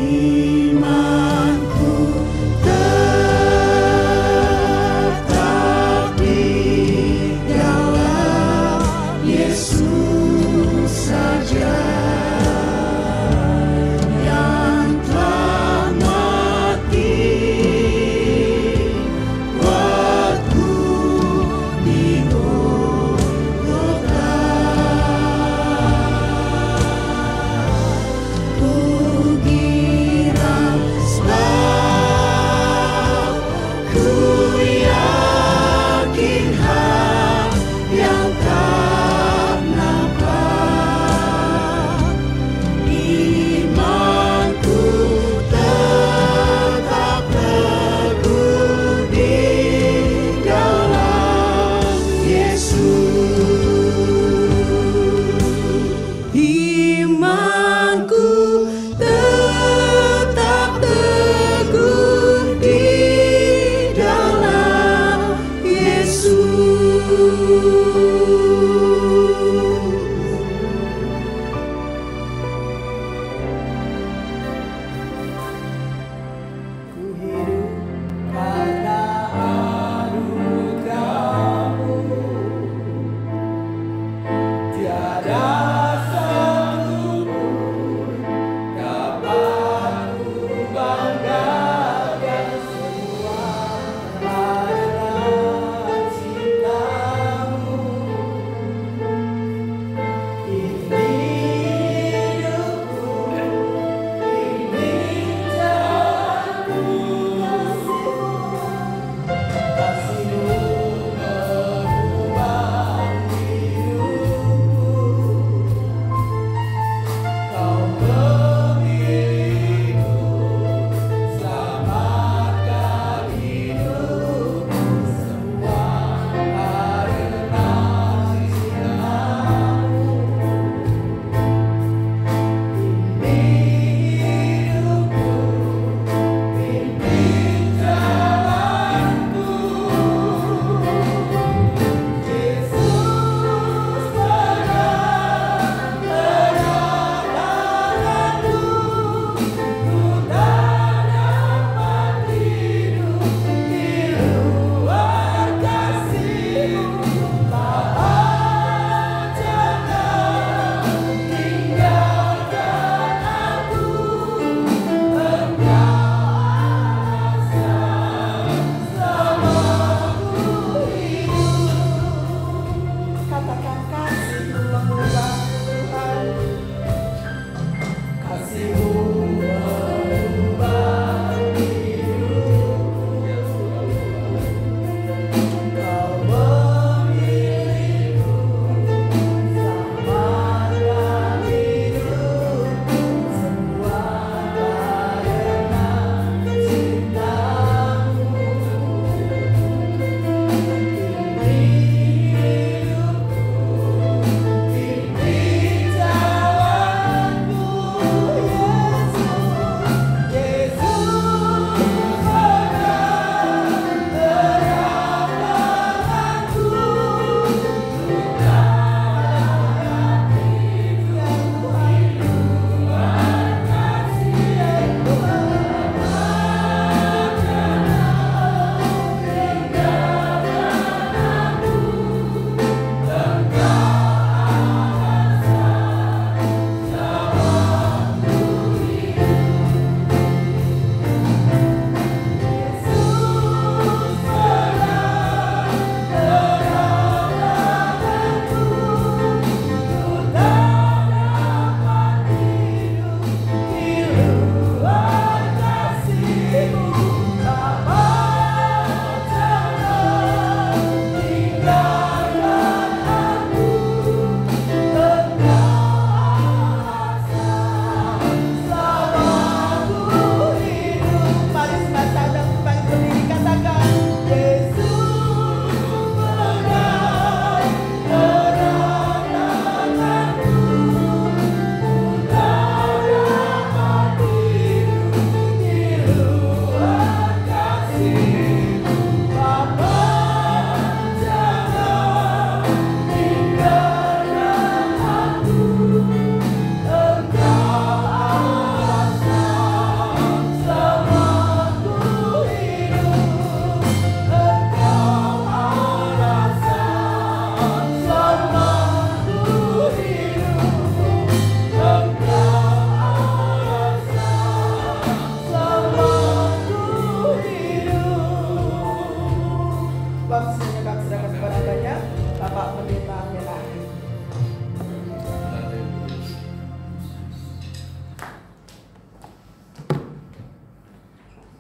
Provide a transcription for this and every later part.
Imanku tetap di dalam Yesus saja, yang telah mati buatku di Golgota. Kukira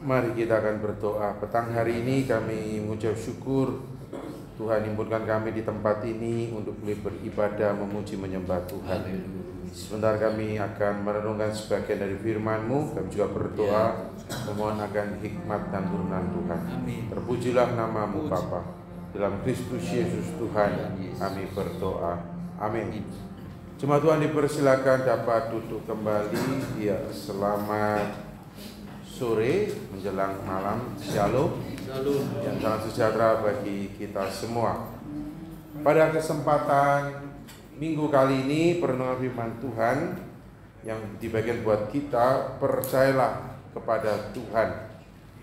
Mari kita akan berdoa. Petang hari ini kami mengucap syukur Tuhan himpunkan kami di tempat ini untuk boleh beribadah, memuji, menyembah Tuhan. Sebentar kami akan merenungkan sebagian dari firman-Mu. Kami juga berdoa memohon akan hikmat dan turunan Tuhan. Terpujilah nama-Mu Bapa. Dalam Kristus Yesus Tuhan kami berdoa. Amin. Jemaat Tuhan dipersilakan dapat duduk kembali. Ya, selamat sore menjelang malam. Shalom. Yang salam sejahtera bagi kita semua. Pada kesempatan minggu kali ini perenungan firman Tuhan yang dibagikan buat kita, percayalah kepada Tuhan.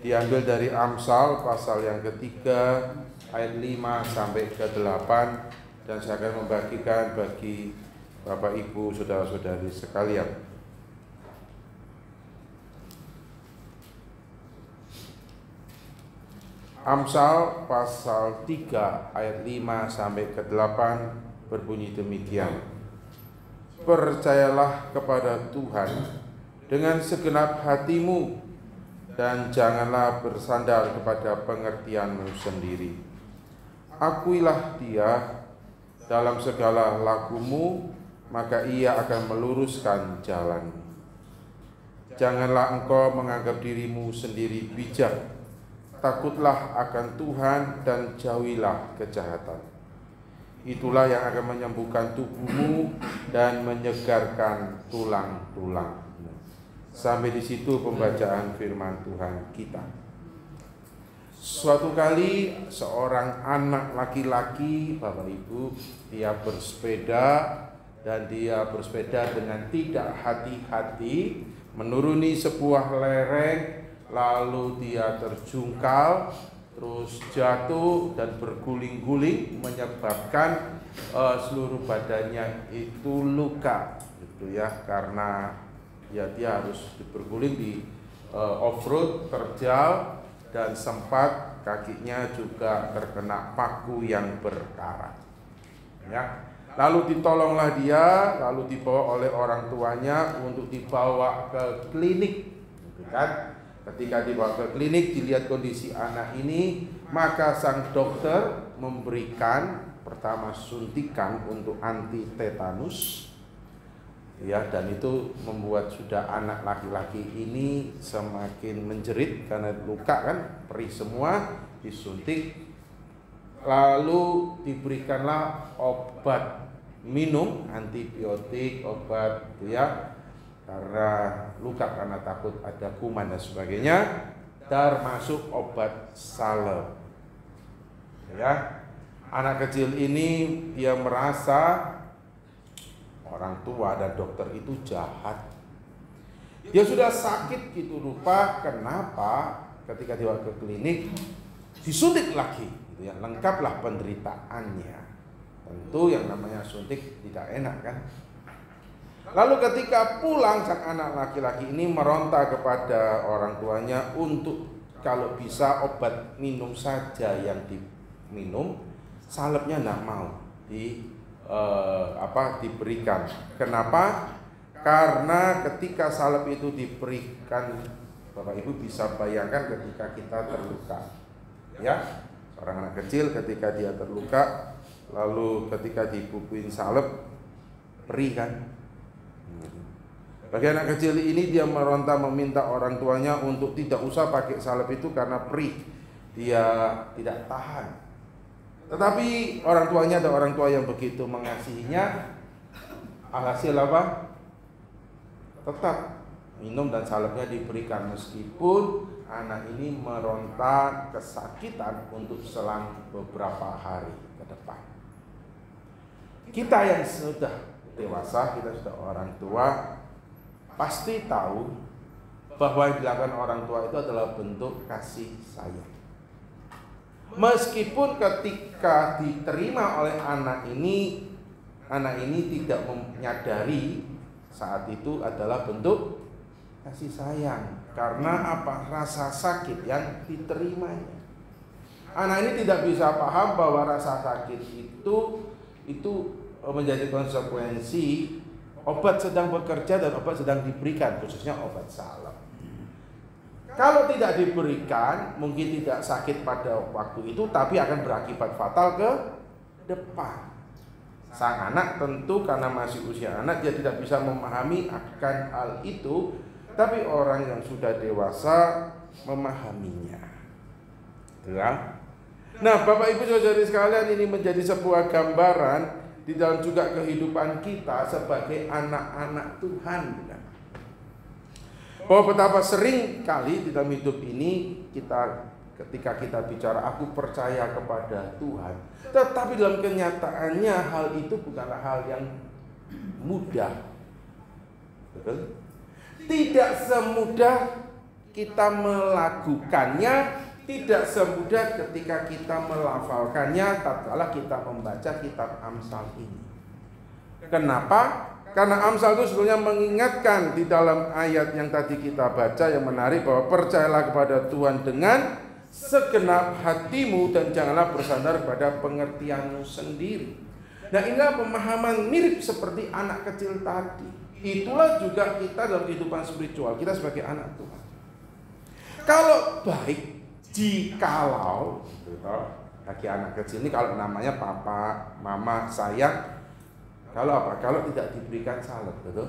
Diambil dari Amsal pasal yang ketiga ayat 5 sampai ke 8, dan saya akan membagikan bagi Bapak Ibu saudara-saudari sekalian. Amsal pasal 3 ayat 5 sampai ke 8 berbunyi demikian. Percayalah kepada Tuhan dengan segenap hatimu, dan janganlah bersandar kepada pengertianmu sendiri. Akuilah Dia dalam segala lakumu, maka Ia akan meluruskan jalanmu. Janganlah engkau menganggap dirimu sendiri bijak. Takutlah akan Tuhan dan jauhilah kejahatan. Itulah yang akan menyembuhkan tubuhmu dan menyegarkan tulang-tulang. Sampai di situ pembacaan firman Tuhan kita. Suatu kali seorang anak laki-laki, Bapak Ibu, dia bersepeda, dan dia bersepeda dengan tidak hati-hati menuruni sebuah lereng. Lalu dia terjungkal, terus jatuh dan berguling-guling, menyebabkan seluruh badannya itu luka, gitu ya, karena ya dia harus berguling di off-road, terjal, dan sempat kakinya juga terkena paku yang berkarat. Ya. Lalu ditolonglah dia, lalu dibawa oleh orang tuanya untuk dibawa ke klinik, gitu kan? Ketika dibawa ke klinik, dilihat kondisi anak ini, maka sang dokter memberikan pertama suntikan untuk anti tetanus, ya, dan itu membuat sudah anak laki-laki ini semakin menjerit karena luka kan, perih semua, disuntik. Lalu diberikanlah obat minum, antibiotik, obat, ya, karena luka, karena takut ada kuman dan sebagainya, termasuk obat salep. Ya, anak kecil ini dia merasa orang tua dan dokter itu jahat. Dia sudah sakit gitu rupa, kenapa ketika dibawa ke klinik disuntik lagi, gitu ya, lengkaplah penderitaannya. Tentu yang namanya suntik tidak enak kan. Lalu ketika pulang, sang anak laki-laki ini meronta kepada orang tuanya untuk kalau bisa obat minum saja yang diminum, salepnya tidak mau diberikan. Kenapa? Karena ketika salep itu diberikan, Bapak Ibu bisa bayangkan ketika kita terluka, ya, seorang anak kecil ketika dia terluka, lalu ketika dibubuhin salep, perih kan. Bagi anak kecil ini, dia meronta meminta orang tuanya untuk tidak usah pakai salep itu karena perih, dia tidak tahan. Tetapi orang tuanya ada orang tua yang begitu mengasihinya, alhasil apa? Tetap minum dan salepnya diberikan meskipun anak ini meronta kesakitan untuk selang beberapa hari ke depan. Kita yang sudah dewasa, kita sudah orang tua, pasti tahu bahwa yang dilakukan orang tua itu adalah bentuk kasih sayang. Meskipun ketika diterima oleh anak ini tidak menyadari saat itu adalah bentuk kasih sayang. Karena apa? Rasa sakit yang diterimanya. Anak ini tidak bisa paham bahwa rasa sakit itu menjadi konsekuensi obat sedang bekerja dan obat sedang diberikan, khususnya obat salep. Kalau tidak diberikan, mungkin tidak sakit pada waktu itu, tapi akan berakibat fatal ke depan. Sang anak tentu karena masih usia anak, dia tidak bisa memahami akan hal itu, tapi orang yang sudah dewasa memahaminya. Ya. Nah, Bapak Ibu Saudari sekalian, ini menjadi sebuah gambaran di dalam juga kehidupan kita sebagai anak-anak Tuhan. Bahwa betapa sering kali di dalam hidup ini ketika kita bicara aku percaya kepada Tuhan, tetapi dalam kenyataannya hal itu bukanlah hal yang mudah. Betul? Tidak semudah kita melakukannya, tidak semudah ketika kita melafalkannya tatkala kita membaca kitab Amsal ini. Kenapa? Karena Amsal itu sebetulnya mengingatkan di dalam ayat yang tadi kita baca yang menarik, bahwa percayalah kepada Tuhan dengan segenap hatimu dan janganlah bersandar pada pengertianmu sendiri. Nah, inilah pemahaman mirip seperti anak kecil tadi. Itulah juga kita dalam kehidupan spiritual kita sebagai anak Tuhan. Kalau baik, jikalau bagi anak kecil ini, kalau namanya papa, mama, sayang. Kalau apa? Kalau tidak diberikan salep, betul?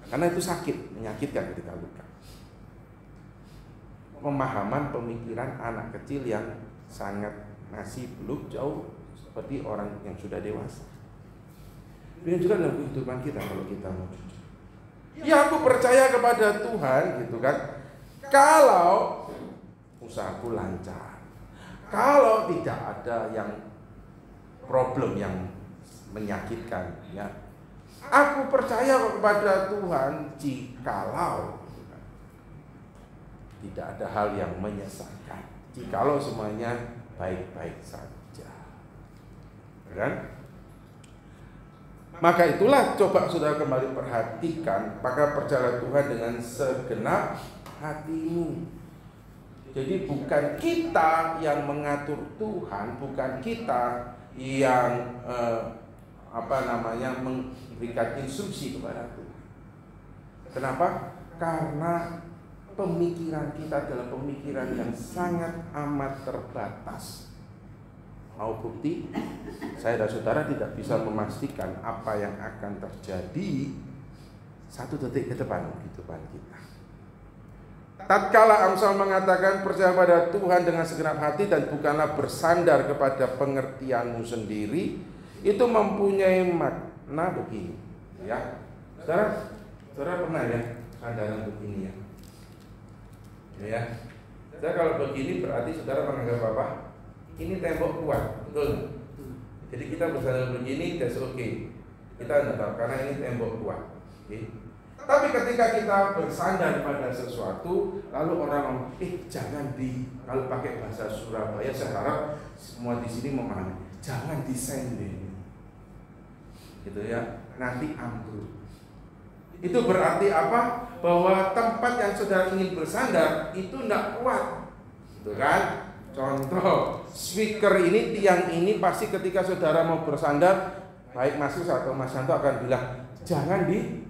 Karena itu sakit, menyakitkan ketika luka. Pemahaman pemikiran anak kecil yang sangat masih belum jauh seperti orang yang sudah dewasa. Ini juga dalam kehidupan kita kalau kita mau jujur. Ya, aku percaya kepada Tuhan, gitu kan. Kalau usahaku lancar, kalau tidak ada yang problem yang menyakitkan, ya. Aku percaya kepada Tuhan jikalau tidak ada hal yang menyesatkan, jikalau semuanya baik-baik saja, kan? Maka itulah coba saudara kembali perhatikan, maka percayalah Tuhan dengan segenap hatimu. Jadi bukan kita yang mengatur Tuhan, bukan kita yang memberikan instruksi kepada Tuhan. Kenapa? Karena pemikiran kita adalah pemikiran yang sangat amat terbatas. Mau bukti? Saya dan saudara tidak bisa memastikan apa yang akan terjadi 1 detik ke depan kehidupan kita. Tatkala Amsal mengatakan percaya pada Tuhan dengan segenap hati dan bukanlah bersandar kepada pengertianmu sendiri, itu mempunyai makna begini, ya. Saudara pernah ya sandaran begini ya? Ya. Saudara kalau begini berarti saudara menganggap apa? Ini tembok kuat, betul? Jadi kita bersandar begini, that's okay. Kita tidak tahu karena ini tembok kuat. Okay? Tapi ketika kita bersandar pada sesuatu, lalu orang ngomong, jangan kalau pakai bahasa Surabaya, saya harap semua di sini memahami, jangan disending, gitu ya, nanti ambruk. Itu berarti apa? Bahwa tempat yang saudara ingin bersandar itu tidak kuat, gitu kan? Contoh, speaker ini, tiang ini pasti ketika saudara mau bersandar, baik Mas Kus atau Mas Santo akan bilang, jangan ini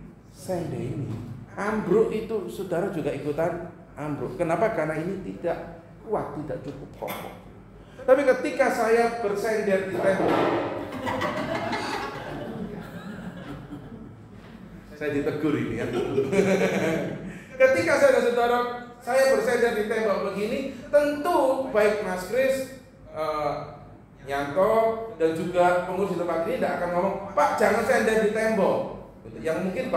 ambruk, itu saudara juga ikutan ambruk. Kenapa? Karena ini tidak kuat, tidak cukup kokoh. Tapi ketika saya bersandar di tembok, saya ditegur ini ya. Ketika saya dan saudara saya bersandar di tembok begini, tentu baik Mas Kris, Yanto dan juga pengurus di tempat ini tidak akan ngomong, Pak jangan sandar di tembok. Yang mungkin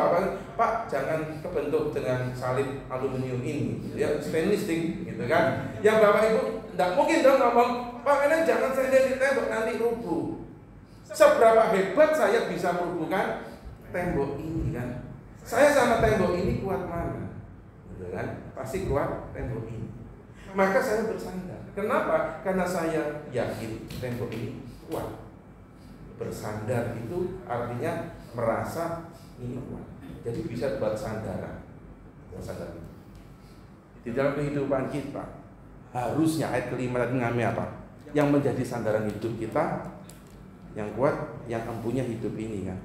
Pak jangan kebentuk dengan salib aluminium ini, ya stainless steel, gitu kan? Yang Bapak Ibu tidak mungkin dong ngomong, Pak ini jangan sandar di tembok nanti rubuh. Seberapa hebat saya bisa merubuhkan tembok ini kan? Saya sama tembok ini kuat mana? Gitu kan? Pasti kuat tembok ini. Maka saya bersandar. Kenapa? Karena saya yakin tembok ini kuat. Bersandar itu artinya merasa ini kuat. Jadi bisa buat sandaran. Bersandar. Di dalam kehidupan kita harusnya ayat kelima tadi mengalami apa? Yang menjadi sandaran hidup kita yang kuat, yang empunya hidup ini kan.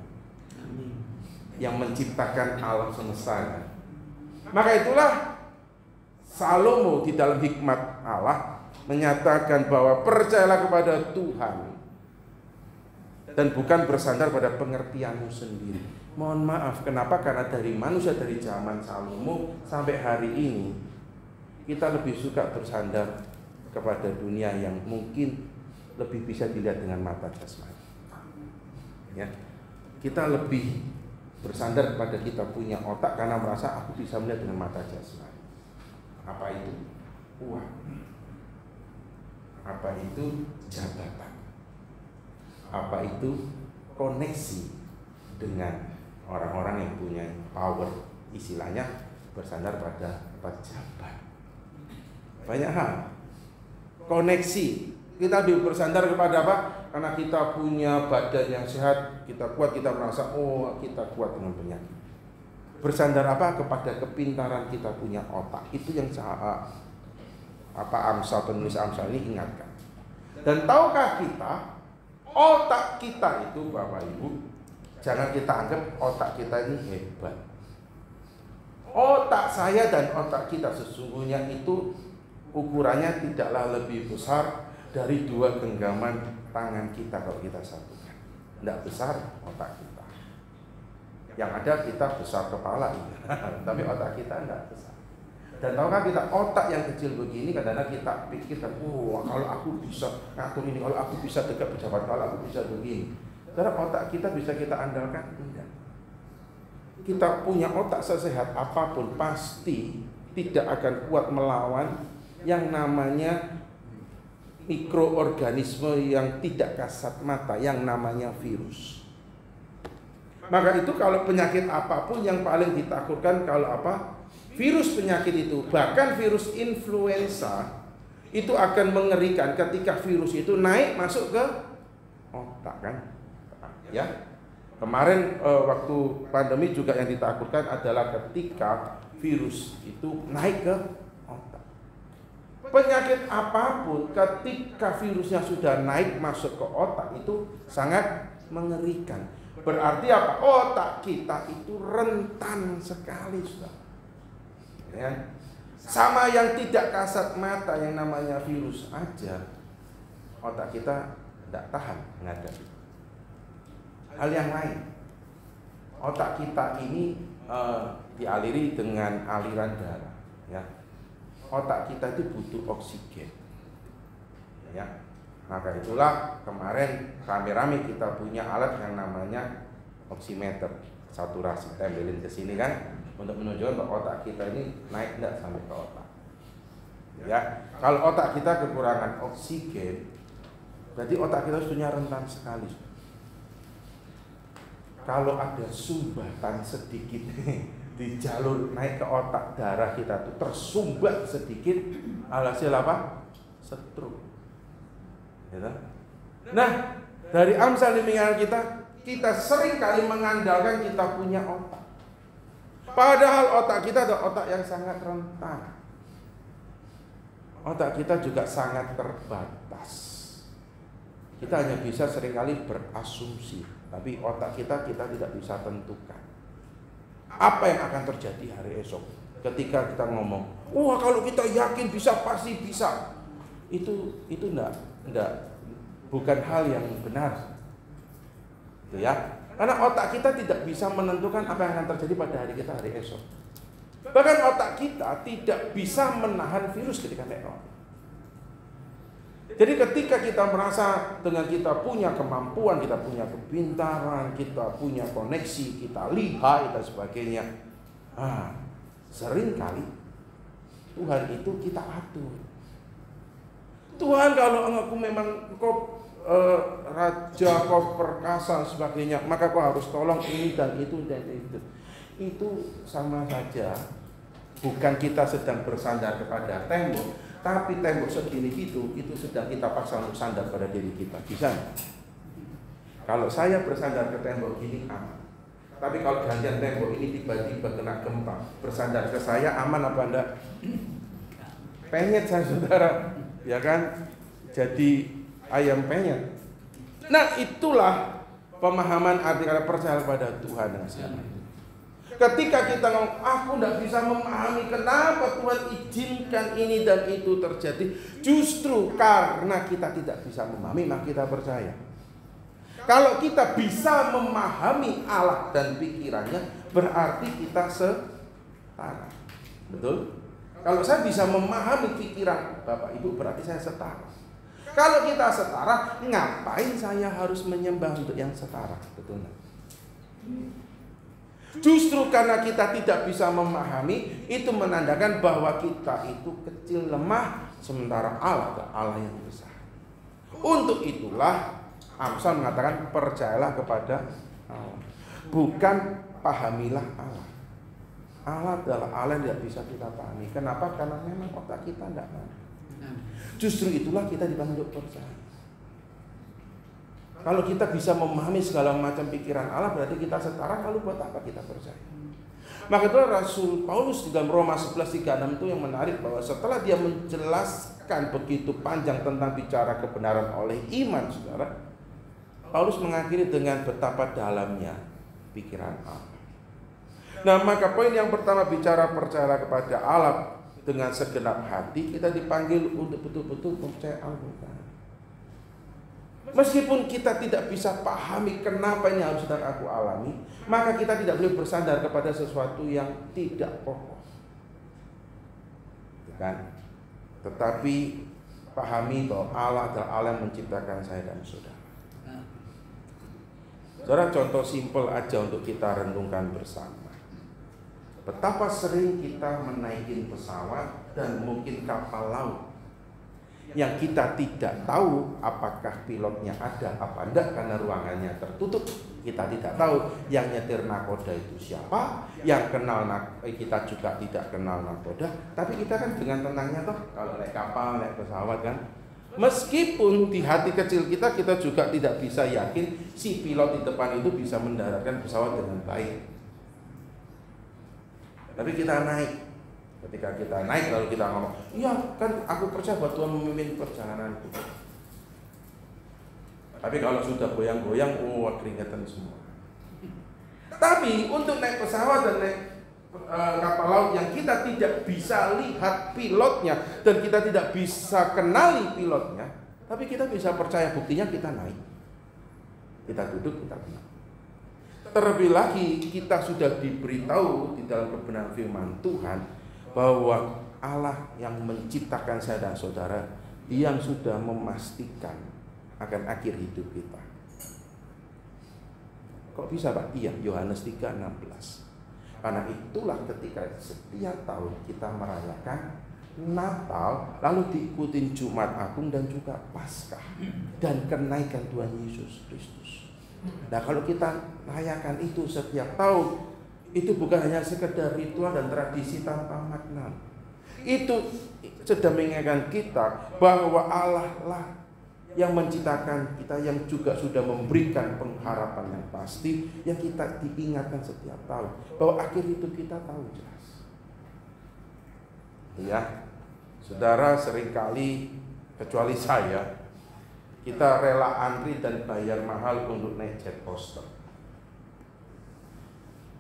Yang menciptakan alam semesta kan. Maka itulah Salomo di dalam hikmat Allah menyatakan bahwa percayalah kepada Tuhan dan bukan bersandar pada pengertianmu sendiri. Mohon maaf, kenapa? Karena dari manusia dari zaman Salomo sampai hari ini kita lebih suka bersandar kepada dunia yang mungkin lebih bisa dilihat dengan mata jasmani. Ya, kita lebih bersandar kepada kita punya otak karena merasa aku bisa melihat dengan mata jasmani. Apa itu? Uang. Apa itu? Jabatan. Apa itu? Koneksi dengan orang-orang yang punya power. Istilahnya bersandar pada pejabat. Banyak hal. Koneksi. Kita bersandar kepada apa? Karena kita punya badan yang sehat, kita kuat, kita merasa kita kuat dengan penyakit. Bersandar apa? Kepada kepintaran kita punya otak. Itu yang Amsal, penulis Amsal ini ingatkan. Dan tahukah kita, otak kita itu Bapak Ibu, jangan kita anggap otak kita ini hebat. Otak saya dan otak kita sesungguhnya itu ukurannya tidaklah lebih besar dari 2 genggaman tangan kita kalau kita satukan. Tidak besar otak kita. Yang ada kita besar kepala ini, tapi otak kita tidak besar. Dan tahukah kita, otak yang kecil begini kadang-kadang kita pikirkan, kalau aku bisa ngatur ini, kalau aku bisa dekat pejabat, kalau aku bisa begini. Karena otak kita bisa kita andalkan? Enggak. Kita punya otak sesehat apapun pasti tidak akan kuat melawan yang namanya mikroorganisme yang tidak kasat mata, yang namanya virus. Maka itu kalau penyakit apapun yang paling ditakutkan kalau apa? Virus penyakit itu, bahkan virus influenza itu akan mengerikan ketika virus itu naik masuk ke otak kan? Ya. Kemarin waktu pandemi juga yang ditakutkan adalah ketika virus itu naik ke otak. Penyakit apapun ketika virusnya sudah naik masuk ke otak itu sangat mengerikan. Berarti apa? Otak kita itu rentan sekali, sudah. Ya. Sama yang tidak kasat mata yang namanya virus aja, otak kita tidak tahan menghadapi. Hal yang lain, otak kita ini dialiri dengan aliran darah. Ya. Otak kita itu butuh oksigen. Ya. Maka itulah kemarin rame-rame kita punya alat yang namanya oximeter, saturasi, tempelin ke sini kan, untuk menunjukkan bahwa otak kita ini naik enggak sampai ke otak. Ya, kalau otak kita kekurangan oksigen, berarti otak kita sudah rentan sekali. Kalau ada sumbatan sedikit di jalur naik ke otak, darah kita itu tersumbat sedikit, alhasil apa? Stroke. Nah, dari Amsal mengingatkan kita sering kali mengandalkan kita punya otak. Padahal otak kita adalah otak yang sangat rentan. Otak kita juga sangat terbatas. Kita hanya bisa seringkali berasumsi, tapi otak kita tidak bisa tentukan apa yang akan terjadi hari esok. Ketika kita ngomong, kalau kita yakin bisa, pasti bisa. Itu enggak, bukan hal yang benar. Gitu ya. Karena otak kita tidak bisa menentukan apa yang akan terjadi pada hari kita hari esok. Bahkan otak kita tidak bisa menahan virus ketika naik otak. Jadi ketika kita merasa dengan kita punya kemampuan, kita punya kepintaran, kita punya koneksi, kita lihai dan sebagainya, seringkali Tuhan itu kita atur. Tuhan, kalau engkau memang raja, kau perkasa sebagainya, maka kau harus tolong ini dan itu dan itu. Itu sama saja, bukan kita sedang bersandar kepada tembok, tapi tembok segini itu sedang kita paksa untuk sandar pada diri kita. Bisa? Kalau saya bersandar ke tembok ini aman, tapi kalau gantian tembok ini tiba-tiba kena gempa, bersandar ke saya aman apa enggak? Penyet saya, saudara. Ya kan, jadi ayam penyet. Nah, itulah pemahaman arti kata percaya pada Tuhan yang sama. Ketika kita ngomong, aku tidak bisa memahami kenapa Tuhan izinkan ini dan itu terjadi, justru karena kita tidak bisa memahami, maka kita percaya. Kalau kita bisa memahami Allah dan pikirannya, berarti kita setara. Betul? Kalau saya bisa memahami pikiran Bapak Ibu, berarti saya setara. Kalau kita setara, ngapain saya harus menyembah untuk yang setara? Betul nggak? Justru karena kita tidak bisa memahami, itu menandakan bahwa kita itu kecil, lemah, sementara Allah adalah Allah yang besar. Untuk itulah Amsal mengatakan percayalah kepada Allah, bukan pahamilah Allah. Allah adalah Allah yang tidak bisa kita pahami. Kenapa? Karena memang otak kita tidak mampu. Justru itulah kita dipanggil untuk percaya. Kalau kita bisa memahami segala macam pikiran Allah, berarti kita setara. Lalu buat apa kita percaya? Maka itu Rasul Paulus di dalam Roma 11:36 itu yang menarik, bahwa setelah dia menjelaskan begitu panjang tentang bicara kebenaran oleh iman, saudara, Paulus mengakhiri dengan betapa dalamnya pikiran Allah. Nah, maka poin yang pertama, bicara percayalah kepada Allah dengan segenap hati. Kita dipanggil untuk betul-betul percaya Al-Quran. Meskipun kita tidak bisa pahami kenapa ini harus sedang aku alami, maka kita tidak boleh bersandar kepada sesuatu yang tidak pokok. Kan? Tetapi pahami bahwa Allah adalah Allah yang menciptakan saya dan saudara. Saudara, contoh simpel aja untuk kita renungkan bersama. Betapa sering kita menaikin pesawat dan mungkin kapal laut yang kita tidak tahu apakah pilotnya ada apa enggak karena ruangannya tertutup. Kita tidak tahu yang nyetir nakoda itu siapa, yang kenal kita juga tidak kenal nakoda. Tapi kita kan dengan tenangnya toh kalau naik kapal, naik pesawat kan. Meskipun di hati kecil kita juga tidak bisa yakin si pilot di depan itu bisa mendaratkan pesawat dengan baik. Tapi kita naik. Ketika kita naik lalu kita ngomong, iya kan aku percaya bahwa Tuhan memimpin perjalananku. Tapi kalau sudah goyang-goyang, keringetan semua. Tapi untuk naik pesawat dan naik kapal laut yang kita tidak bisa lihat pilotnya dan kita tidak bisa kenali pilotnya, tapi kita bisa percaya, buktinya kita naik, kita duduk, kita kenal. Terlebih lagi kita sudah diberitahu di dalam kebenaran firman Tuhan bahwa Allah yang menciptakan saya dan saudara, yang sudah memastikan akan akhir hidup kita. Kok bisa Pak? Iya, Yohanes 3:16. Karena itulah ketika setiap tahun kita merayakan Natal, lalu diikutin Jumat Agung dan juga Paskah dan kenaikan Tuhan Yesus Kristus. Nah, kalau kita rayakan itu setiap tahun, itu bukan hanya sekedar ritual dan tradisi tanpa makna. Itu sedang mengingatkan kita bahwa Allah lah yang menciptakan kita, yang juga sudah memberikan pengharapan yang pasti, yang kita diingatkan setiap tahun bahwa akhir hidup kita tahu jelas. Ya, saudara, seringkali kecuali saya, kita rela antri dan bayar mahal untuk naik jet coaster.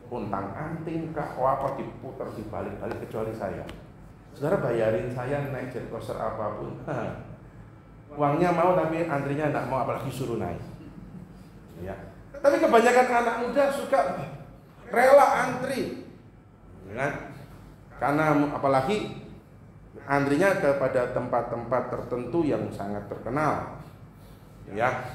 Untang anting kah, apa diputar dibalik-balik, kecuali saya. Saudara, bayarin saya naik jet coaster apapun, uangnya mau tapi antrinya tidak mau, apalagi suruh naik. Ya. Tapi kebanyakan anak muda suka rela antri, ya. Karena apalagi antrinya kepada tempat-tempat tertentu yang sangat terkenal. Ya,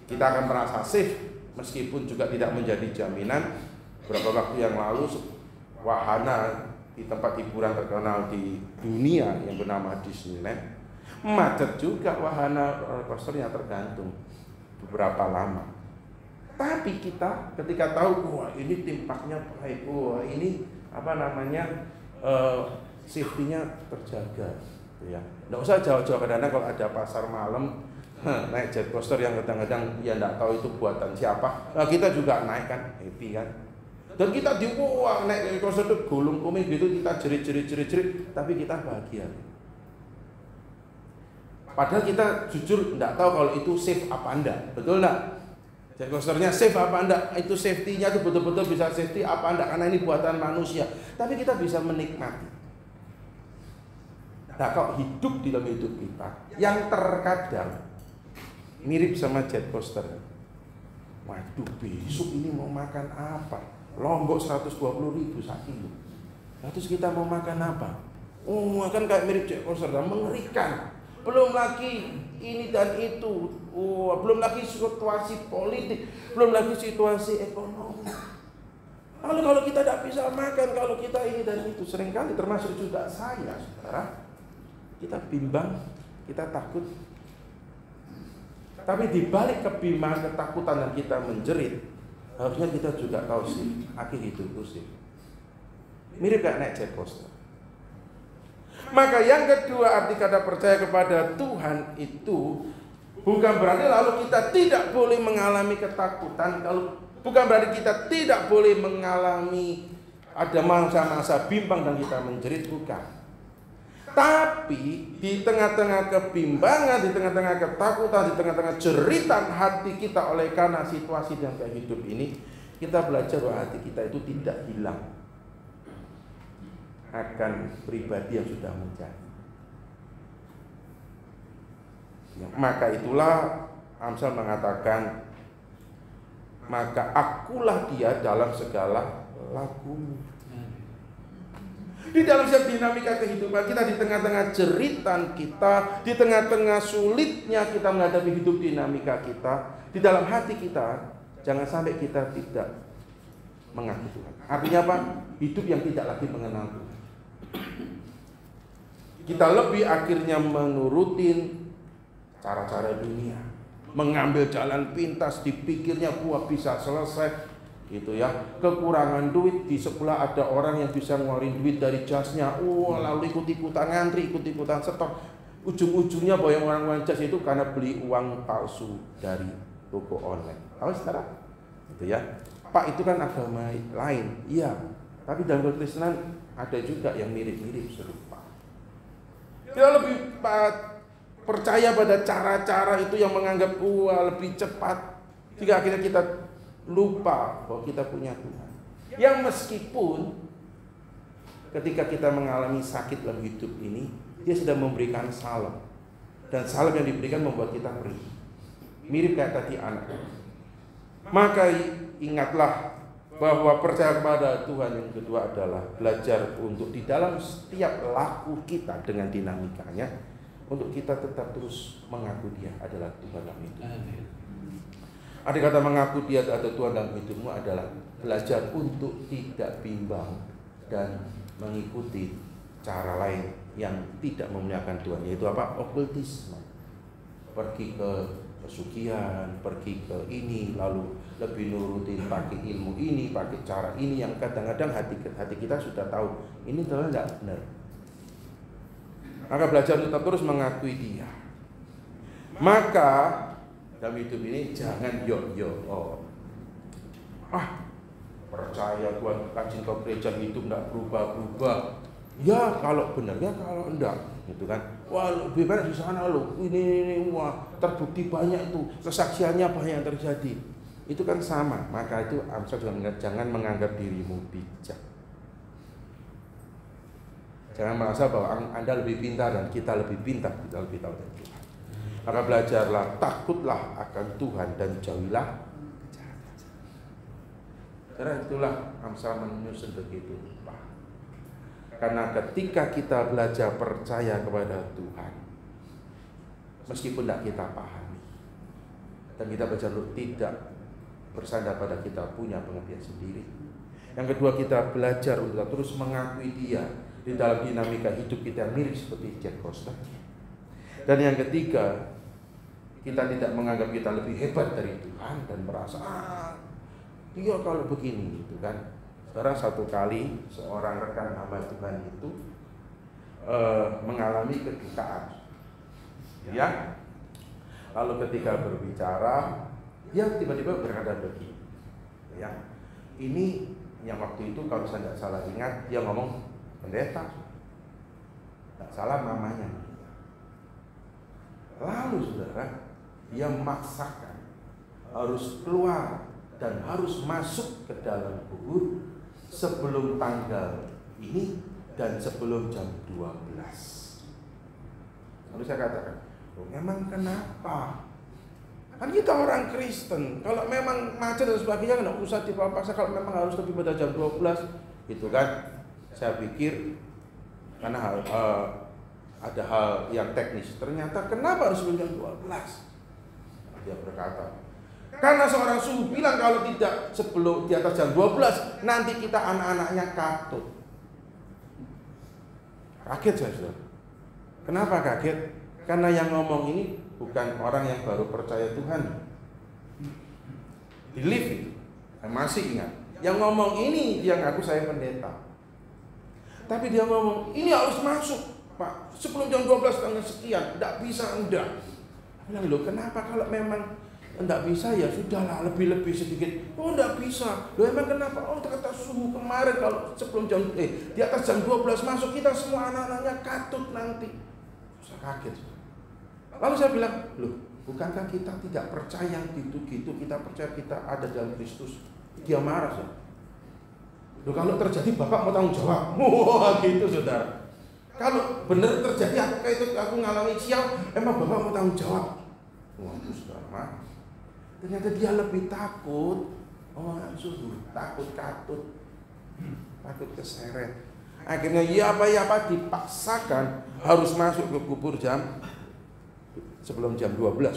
kita akan merasa safe meskipun juga tidak menjadi jaminan. Beberapa waktu yang lalu wahana di tempat hiburan terkenal di dunia yang bernama Disneyland macet juga, wahana coasternya tergantung beberapa lama. Tapi kita ketika tahu, wah ini timpaknya baik, wah ini safety-nya terjaga, ya. Nggak usah jauh-jauh, kadang-kadang kalau ada pasar malam naik jet coaster yang kadang-kadang ya nggak tahu itu buatan siapa, nah, kita juga naik kan, happy kan. Dan kita naik coaster itu gulung kuming gitu, kita jerit-jerit, tapi kita bahagia. Padahal kita jujur nggak tahu kalau itu safe apa enggak, betul nggak? Jet coasternya safe apa enggak? Itu safety-nya itu betul-betul bisa safety apa enggak? Karena ini buatan manusia. Tapi kita bisa menikmati. Nah, kalau hidup di dalam hidup kita yang terkadang mirip sama jet coaster. Waduh, besok ini mau makan apa? Lombok 120.000 sak kilo. Nah, terus kita mau makan apa? Oh, kan kayak mirip jet coaster, mengerikan. Belum lagi ini dan itu. Oh, belum lagi situasi politik, belum lagi situasi ekonomi. Lalu kalau kita tidak bisa makan, kalau kita ini dan itu, seringkali termasuk juga saya, saudara, kita bimbang, kita takut. Tapi di balik kebimbangan, ketakutan dan kita menjerit, harusnya kita juga tahu sih, akhir hidupku sih mirip kayak naik jet coaster. Maka yang kedua, arti kata percaya kepada Tuhan itu bukan berarti lalu kita tidak boleh mengalami ketakutan, kalau bukan berarti kita tidak boleh mengalami ada masa-masa bimbang dan kita menjerit, bukan. Tapi di tengah-tengah kebimbangan, di tengah-tengah ketakutan, di tengah-tengah jeritan hati kita oleh karena situasi dan kayak hidup ini, kita belajar bahwa hati kita itu tidak hilang akan pribadi yang sudah menjadi. Maka itulah Amsal mengatakan, maka akulah dia dalam segala lakumu. Di dalam setiap dinamika kehidupan kita, di tengah-tengah jeritan kita, di tengah-tengah sulitnya kita menghadapi hidup dinamika kita, di dalam hati kita, jangan sampai kita tidak mengaku Tuhan. Artinya apa? Hidup yang tidak lagi mengenal Tuhan. Kita lebih akhirnya menurutin cara-cara dunia, mengambil jalan pintas, dipikirnya gua bisa selesai. Gitu ya, kekurangan duit, di sebelah ada orang yang bisa ngeluarin duit dari jasnya, lalu ikut-ikutan ngantri, ikut-ikutan setor. Ujung-ujungnya bahwa yang orang jas itu karena beli uang palsu dari toko online. Tahu sekarang? Gitu ya. Pak, itu kan agama lain. Iya, tapi dalam kekristenan ada juga yang mirip-mirip serupa. Kita lebih percaya pada cara-cara itu yang menganggap lebih cepat, jika akhirnya kita lupa bahwa kita punya Tuhan yang meskipun ketika kita mengalami sakit dalam hidup ini, dia sudah memberikan salib, dan salib yang diberikan membuat kita perih, mirip kayak tadi anak. Maka ingatlah bahwa percaya kepada Tuhan yang kedua adalah belajar untuk di dalam setiap laku kita dengan dinamikanya, untuk kita tetap terus mengaku Dia adalah Tuhan dalam hidup. Ada kata mengaku Dia ada Tuhan dalam hidupmu adalah belajar untuk tidak bimbang dan mengikuti cara lain yang tidak memuliakan Tuhan, yaitu apa? Okultisme. Pergi ke pesugihan, pergi ke ini, lalu lebih nurutin pakai ilmu ini, pakai cara ini yang kadang-kadang hati kita sudah tahu ini ternyata tidak benar. Maka belajar tetap terus mengakui Dia. Maka dalam hidup ini jangan percaya Tuhan, rajin ke gereja, hidup tidak berubah-ubah. Ya kalau benar, ya kalau enggak, gitu kan. Wah, lebih baik di sana loh. Ini wah, terbukti banyak itu, kesaksiannya banyak yang terjadi. Itu kan sama. Maka itu Amsal juga jangan menganggap dirimu bijak. Jangan merasa bahwa Anda lebih pintar dan kita lebih pintar, kita lebih tahu dari Tuhan. Maka belajarlah, takutlah akan Tuhan dan jauhilah kejahatan. Karena itulah Amsal menyusun begitu. Karena ketika kita belajar percaya kepada Tuhan, meskipun tidak kita pahami, dan kita belajar untuk tidak bersandar pada kita punya pengertian sendiri. Yang kedua, kita belajar untuk terus mengakui Dia di dalam dinamika hidup kita mirip seperti jet coaster. Dan yang ketiga, kita tidak menganggap kita lebih hebat dari Tuhan dan merasa dia kalau begini gitu kan. Saudara, satu kali seorang rekan hamba Tuhan itu mengalami kedukaan, ya. Lalu ketika berbicara, dia tiba-tiba berkata begini, ya. Ini yang waktu itu kalau saya tidak salah ingat, dia ngomong pendeta, tidak salah namanya. Lalu saudara, dia memaksakan harus keluar dan harus masuk ke dalam kubur sebelum tanggal ini dan sebelum jam 12. Lalu saya katakan, memang kenapa? Kan kita orang Kristen, kalau memang macet dan sebagainya nggak usah dipaksa, kalau memang harus lebih pada jam 12 gitu kan. Saya pikir karena ada hal yang teknis. Ternyata kenapa harus sebelum jam 12? Dia berkata, karena seorang suhu bilang kalau tidak sebelum di atas jam 12 nanti kita anak-anaknya katut. Kaget saya sudah. Kenapa kaget? Karena yang ngomong ini bukan orang yang baru percaya Tuhan. Believe itu. Saya masih ingat. Yang ngomong ini dia ngaku saya pendeta. Tapi dia ngomong ini harus masuk, Pak. Sebelum jam 12 tanggal sekian. Tidak bisa, udah. Bilang, loh kenapa kalau memang tidak bisa ya sudahlah lebih-lebih sedikit. Oh tidak bisa. Loh emang kenapa? Oh kata suhu kemarin kalau sebelum jam di atas jam 12 masuk kita semua anak-anaknya katut nanti. Saya kaget. Lalu saya bilang, loh bukankah kita tidak percaya gitu-gitu, kita percaya kita ada dalam Kristus. Dia marah sih. Loh kalau terjadi Bapak mau tanggung jawab. Wah gitu saudara. Kalau benar terjadi aku ngalami sial, emang Bapak mau tanggung jawab. Wah itu saudara. Ternyata dia lebih takut. Oh suhu, takut katut, takut keseret. Akhirnya ya apa dipaksakan harus masuk ke kubur jam sebelum jam 12.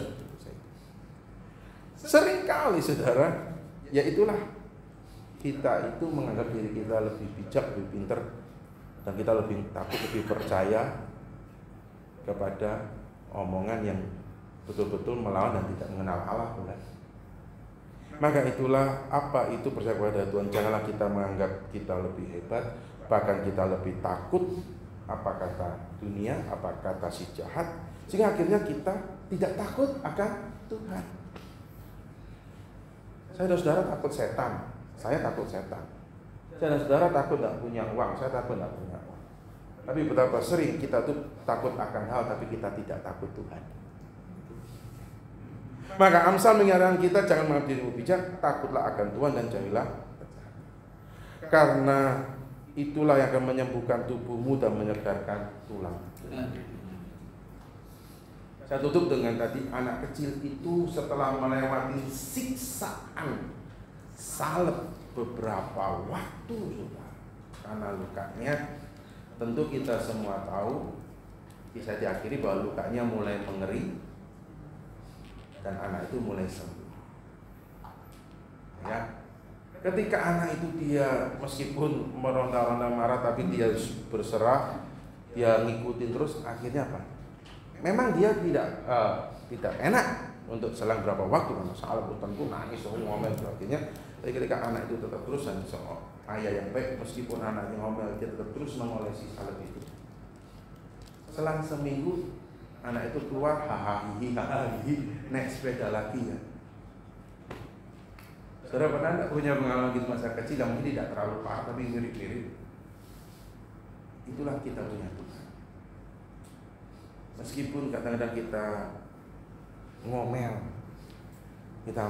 Sering kali saudara, ya itulah kita itu menganggap diri kita lebih bijak, lebih pintar, dan kita lebih takut, lebih percaya kepada omongan yang betul-betul melawan dan tidak mengenal Allah, bukan? Maka itulah apa itu percaya kepada Tuhan. Janganlah kita menganggap kita lebih hebat, bahkan kita lebih takut apa kata dunia, apa kata si jahat, sehingga akhirnya kita tidak takut akan Tuhan. Saya dan saudara takut setan. Saya takut setan. Saya dan saudara takut tidak punya uang. Saya takut tidak punya uang. Tapi betapa sering kita tuh takut akan hal, tapi kita tidak takut Tuhan. Maka Amsal mengingatkan kita jangan menganggap dirimu bijak, takutlah akan Tuhan dan jauhilah kejahatan. Karena itulah yang akan menyembuhkan tubuhmu dan menyegarkan tulang. Saya tutup dengan tadi, anak kecil itu setelah melewati siksaan salep beberapa waktu sudah karena lukanya, tentu kita semua tahu bisa diakhiri bahwa lukanya mulai mengering dan anak itu mulai sembuh. Ya, ketika anak itu dia meskipun meronta-ronta marah tapi dia berserah, dia ngikutin terus, akhirnya apa? Memang dia tidak enak untuk selang berapa waktu karena salah tentu nangis, ngomel sebagainya. Tapi ketika anak itu tetap terus, dan ayah yang baik meskipun anaknya ngomel dia tetap terus mengolesi salep itu. Selang seminggu anak itu keluar hahaha naik sepeda lagi ya. Saudara pernah punya pengalaman gitu masa kecil yang mungkin tidak terlalu parah tapi mirip-mirip? Itulah kita punya Tuhan. Meskipun kadang-kadang kita ngomel, kita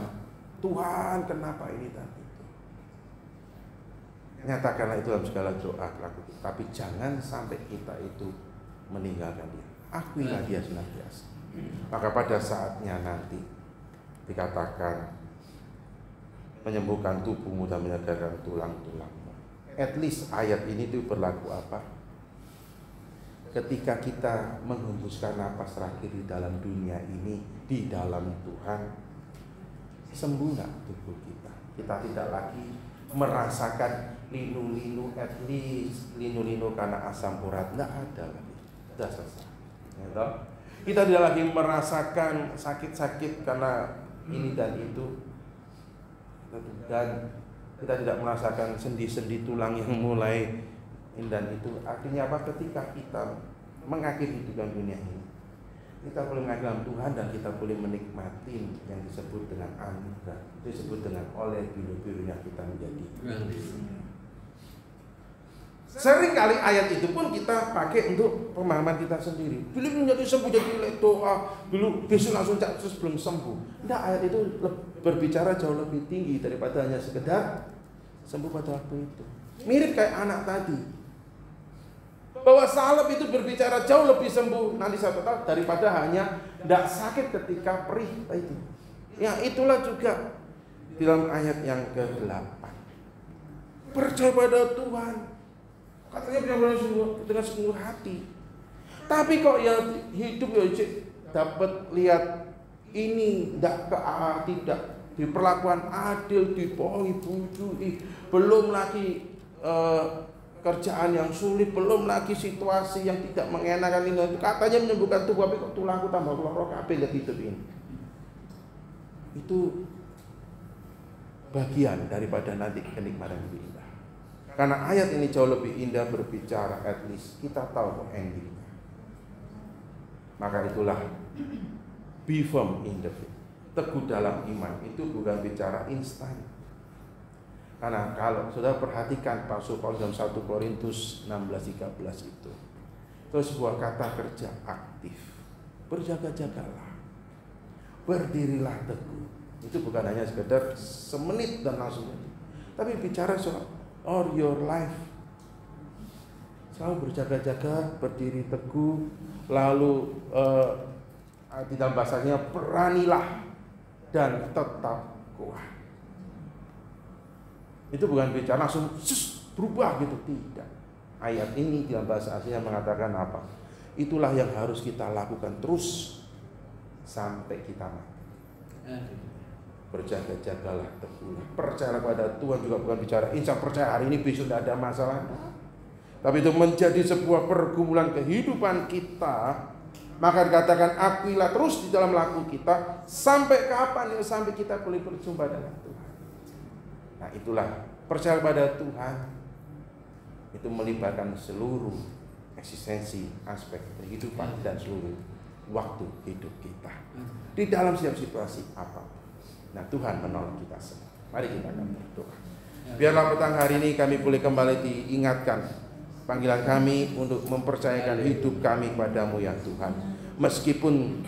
Tuhan kenapa ini dan itu, nyatakanlah itu dalam segala doa laku, tapi jangan sampai kita itu meninggalkan dia. Akuilah dia senantiasa. Maka pada saatnya nanti dikatakan menyembuhkan tubuhmu dan menyegarkan tulang-tulangmu. At least ayat ini tuh berlaku apa? Ketika kita menghembuskan napas terakhir di dalam dunia ini, di dalam Tuhan, sembuhlah tubuh kita. Kita tidak lagi merasakan linu-linu, at least linu-linu karena asam urat, tidak ada lagi. Sudah selesai. Kita tidak lagi merasakan sakit-sakit karena ini dan itu, dan kita tidak merasakan sendi-sendi tulang yang mulai ini dan itu. Artinya apa? Ketika kita mengakhiri hidup dunia ini, kita boleh mengakhiri dalam Tuhan dan kita boleh menikmati yang disebut dengan anugerah, disebut dengan oleh biru-birunya kita menjadi. Sering kali ayat itu pun kita pakai untuk pemahaman kita sendiri. Bila menjadi sembuh jadi doa, bila besok langsung terus belum sembuh. Tidak, ayat itu berbicara jauh lebih tinggi daripada hanya sekedar sembuh pada waktu itu. Mirip kayak anak tadi, bahwa salep itu berbicara jauh lebih sembuh nanti satu tahun daripada hanya tidak sakit ketika perih itu. Ya itulah juga dalam ayat yang ke-8. Percaya pada Tuhan, katanya benar-benar dengan seluruh hati. Tapi kok ya hidup ya dapat lihat ini tidak diperlakukan adil, dibohongi, bujui, belum lagi kerjaan yang sulit, belum lagi situasi yang tidak mengenakan ini. Katanya menyembuhkan tubuh, tapi kok tulangku tambah lorok kabeh lihat hidup ini. Itu bagian daripada nanti kenikmatan lebih indah. Karena ayat ini jauh lebih indah berbicara, at least kita tahu endingnya. Maka itulah be firm in the faith, teguh dalam iman. Itu bukan bicara instan. Karena kalau sudah perhatikan Rasul Paulus dalam 1 Korintus 16:13 itu sebuah kata kerja aktif. Berjaga-jagalah, berdirilah teguh. Itu bukan hanya sekedar semenit dan langsung, tapi bicara soal or your life. Selalu berjaga-jaga, berdiri teguh, lalu di dalam bahasanya beranilah dan tetap kuat. Itu bukan bicara langsung berubah gitu, tidak. Ayat ini dalam bahasa aslinya mengatakan apa? Itulah yang harus kita lakukan terus sampai kita mati. Berjaga-jagalah, teguhlah. Percaya pada Tuhan juga bukan bicara insya percaya hari ini besok tidak ada masalah. Tapi itu menjadi sebuah pergumulan kehidupan kita. Maka dikatakan akuilah terus di dalam laku kita sampai kapan ya, sampai kita boleh berjumpa dengan Tuhan. Nah itulah percaya pada Tuhan. Itu melibatkan seluruh eksistensi aspek kehidupan dan seluruh waktu hidup kita. Di dalam setiap situasi apapun. Nah Tuhan menolong kita semua. Mari kita akan berdoa. Biarlah petang hari ini kami boleh kembali diingatkan panggilan kami untuk mempercayakan hidup kami padamu ya Tuhan. Meskipun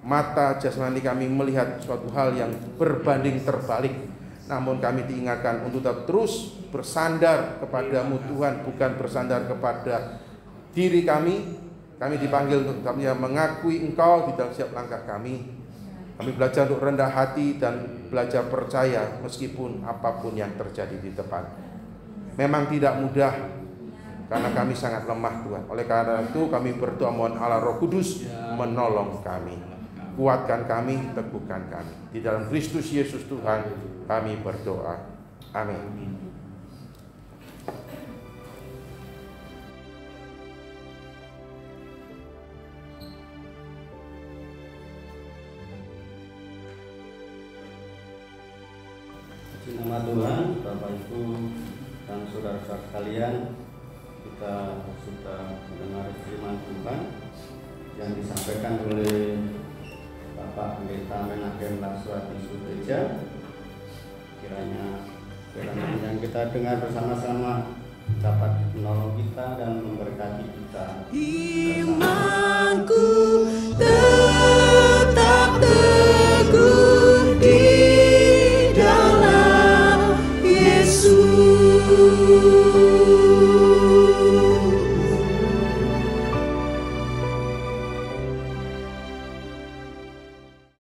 mata jasmani kami melihat suatu hal yang berbanding terbalik, namun kami diingatkan untuk tetap terus bersandar kepadamu Tuhan, bukan bersandar kepada diri kami. Kami dipanggil untuk mengakui Engkau di dalam setiap langkah kami. Kami belajar untuk rendah hati dan belajar percaya meskipun apapun yang terjadi di depan. Memang tidak mudah karena kami sangat lemah Tuhan. Oleh karena itu kami berdoa mohon Allah Roh Kudus menolong kami. Kuatkan kami, teguhkan kami. Di dalam Kristus Yesus Tuhan kami berdoa. Amin. Nama Tuhan, Bapak Ibu dan saudara-saudara sekalian, kita sudah mendengar firman Tuhan yang disampaikan oleh Bapak Pendeta Menahem Laswati Suteja. Kiranya firman yang kita dengar bersama-sama dapat menolong kita dan memberkati kita. Imanku tetap teguh di dalam Yesus.